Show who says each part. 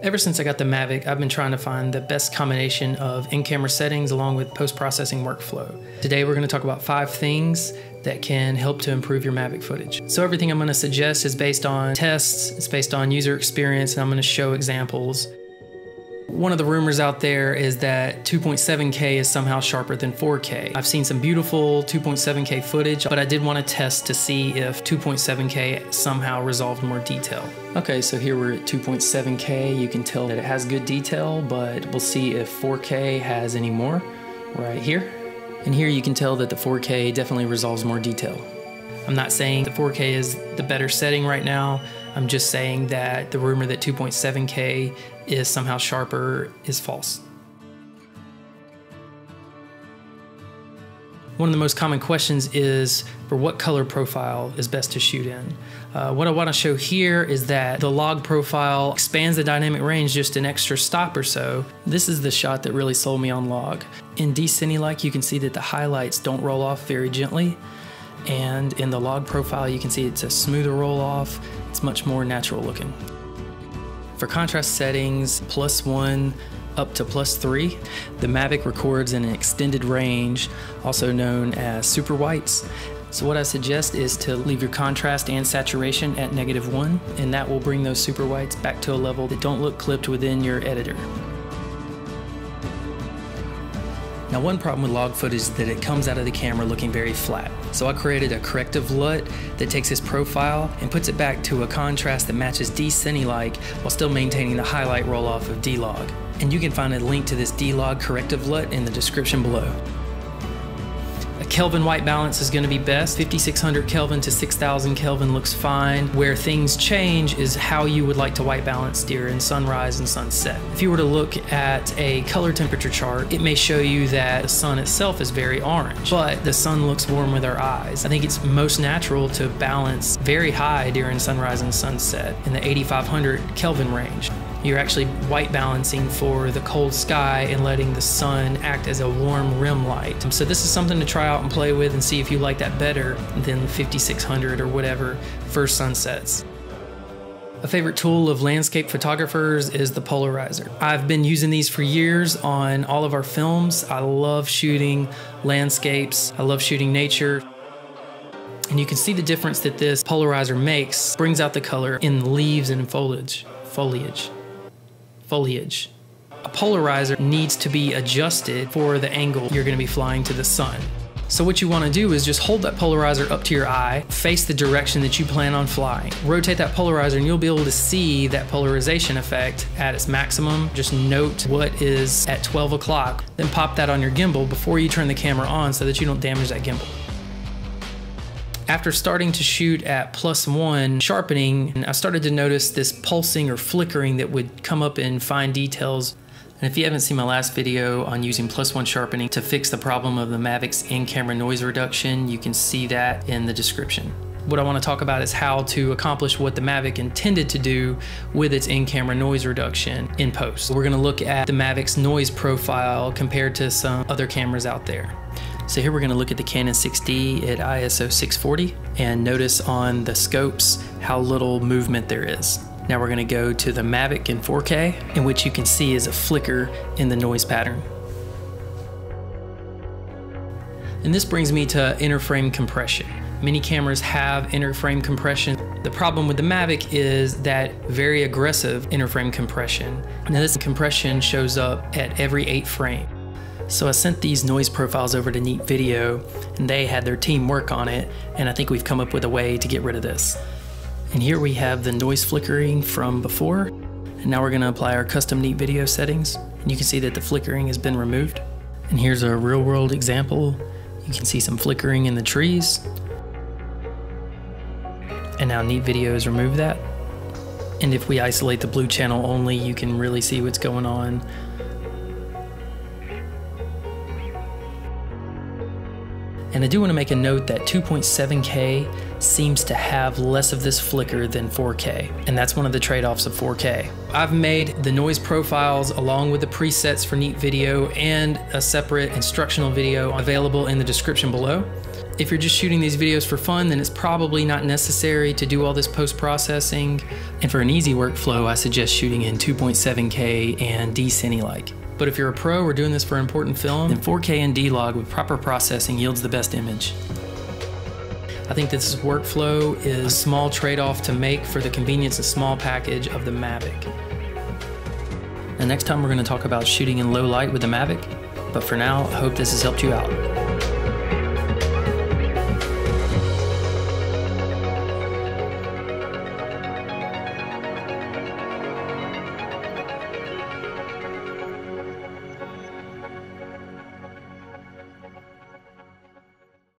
Speaker 1: Ever since I got the Mavic, I've been trying to find the best combination of in-camera settings along with post-processing workflow. Today we're going to talk about 5 things that can help to improve your Mavic footage. So everything I'm going to suggest is based on tests, it's based on user experience, and I'm going to show examples. One of the rumors out there is that 2.7K is somehow sharper than 4K. I've seen some beautiful 2.7K footage, but I did want to test to see if 2.7K somehow resolved more detail. Okay, so here we're at 2.7K. You can tell that it has good detail, but we'll see if 4K has any more right here. And here you can tell that the 4K definitely resolves more detail. I'm not saying the 4K is the better setting right now. I'm just saying that the rumor that 2.7K is somehow sharper is false. One of the most common questions is for what color profile is best to shoot in. What I want to show here is that the log profile expands the dynamic range just an extra stop or so. This is the shot that really sold me on log. In D-Cinelike, you can see that the highlights don't roll off very gently. And in the log profile, you can see it's a smoother roll off. It's much more natural looking. For contrast settings, +1 up to +3, the Mavic records in an extended range, also known as super whites. So what I suggest is to leave your contrast and saturation at -1, and that will bring those super whites back to a level that don't look clipped within your editor. Now, one problem with log footage is that it comes out of the camera looking very flat. So I created a corrective LUT that takes this profile and puts it back to a contrast that matches D-Cinelike while still maintaining the highlight roll-off of D-Log. And you can find a link to this D-Log corrective LUT in the description below. A Kelvin white balance is going to be best. 5600 Kelvin to 6000 Kelvin looks fine. Where things change is how you would like to white balance during sunrise and sunset. If you were to look at a color temperature chart, it may show you that the sun itself is very orange, but the sun looks warm with our eyes. I think it's most natural to balance very high during sunrise and sunset in the 8500 Kelvin range. You're actually white balancing for the cold sky and letting the sun act as a warm rim light. So this is something to try out and play with and see if you like that better than 5600 or whatever for sunsets. A favorite tool of landscape photographers is the Polarizer. I've been using these for years on all of our films. I love shooting landscapes. I love shooting nature. And you can see the difference that this Polarizer makes, brings out the color in leaves and foliage. A polarizer needs to be adjusted for the angle you're going to be flying to the sun. So what you want to do is just hold that polarizer up to your eye, face the direction that you plan on flying. Rotate that polarizer and you'll be able to see that polarization effect at its maximum. Just note what is at 12 o'clock, then pop that on your gimbal before you turn the camera on so that you don't damage that gimbal. After starting to shoot at +1 sharpening, I started to notice this pulsing or flickering that would come up in fine details. And if you haven't seen my last video on using +1 sharpening to fix the problem of the Mavic's in-camera noise reduction, you can see that in the description. What I want to talk about is how to accomplish what the Mavic intended to do with its in-camera noise reduction in post. We're going to look at the Mavic's noise profile compared to some other cameras out there. So here we're going to look at the Canon 6D at ISO 640 and notice on the scopes how little movement there is. Now we're going to go to the Mavic in 4K, in which you can see is a flicker in the noise pattern. And this brings me to interframe compression. Many cameras have interframe compression. The problem with the Mavic is that very aggressive interframe compression. Now this compression shows up at every 8 frames. So I sent these noise profiles over to Neat Video and they had their team work on it, and I think we've come up with a way to get rid of this. And here we have the noise flickering from before, and now we're going to apply our custom Neat Video settings, and you can see that the flickering has been removed. And here's a real world example. You can see some flickering in the trees. And now Neat Video has removed that. And if we isolate the blue channel only, you can really see what's going on. And I do want to make a note that 2.7K seems to have less of this flicker than 4K, and that's one of the trade-offs of 4K. I've made the noise profiles along with the presets for Neat Video and a separate instructional video available in the description below. If you're just shooting these videos for fun, then it's probably not necessary to do all this post-processing. And for an easy workflow, I suggest shooting in 2.7K and D-Cinelike. But if you're a pro or doing this for important film, then 4K and D-Log with proper processing yields the best image. I think this workflow is a small trade-off to make for the convenience and small package of the Mavic. And next time we're going to talk about shooting in low light with the Mavic. But for now, I hope this has helped you out.